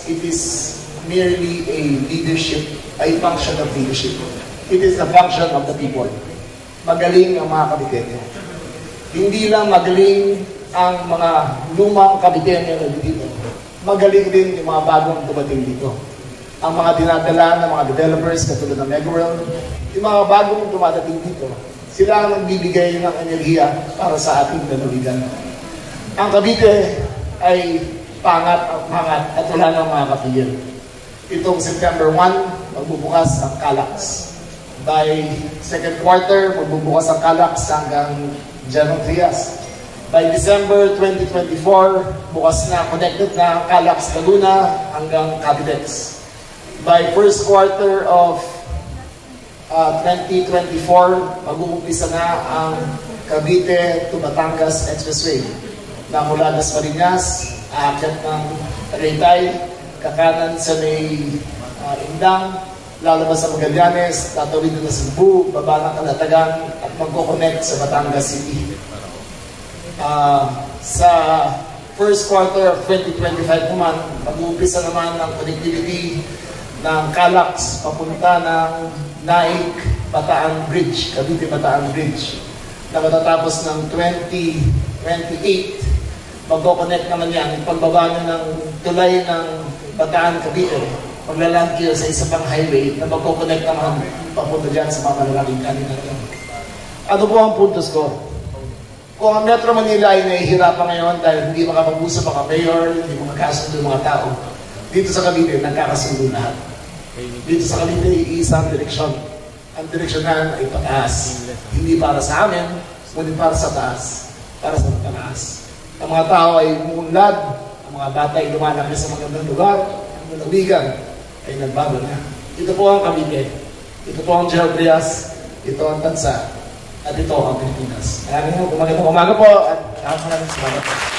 it is merely a function of leadership. It is the function of the people. Magaling ang mga Caviteño. Hindi lang magaling ang mga lumang Caviteño na dito. Magaling din yung mga bagong dumating dito. Ang mga dinadala ng mga developers katulad ng Megaworld, yung mga bagong dumadating dito, sila ang nagbibigay ng enerhiya para sa ating lalawigan. Ang Cavite ay pangat at wala ng mga kapigil. Itong September 1, magbubukas ang Calax. By second quarter, magbubukas ang Calax hanggang General Trias. By December 2024, bukas na, connected na ang Calax Laguna hanggang Cavitex. By first quarter of 2024, mag-uumpisa na ang Cavite to Batangas Expressway na mula Dasmariñas, aakyat ng Tagaytay, kakanan sa may Indang, lalabas sa Magallanes, tatawid na sa Cebu, baba ng Calatagan, at magko-connect sa Batangas City. Sa first quarter of 2025 naman, mag-uumpisa naman ng connectivity ng Calax papunta ng Naik Bataan Bridge, Cavite Bataan Bridge, na matatapos ng 2028. Magko-connect naman yan, pagbaba nyo ng tulay ng Bataan Cavite, maglaland kayo sa isa pang highway na magko-connect naman papunta dyan sa mga malalaking kanina natin. Ano po ang puntos ko? Kung ang Metro Manila ay nahihirapan ngayon dahil hindi makapag-usap ang mayor, hindi makakasundo mga tao, dito sa Cavite, nagkakasundo lahat. Dito sa Cavite, iisang direksyon. Ang direksyon na ay pataas. Hindi para sa amin, ngunit para sa taas. Para sa pataas. Ang mga tao ay umunlad, ang mga bata ay lumalaki sa magandang lugar, ang lalawigan ay nagbago na. Ito po ang Cavite. Ito po ang General Trias. Ito ang bansa. At ito ang Pilipinas. Maraming umaga po at maraming salamat po.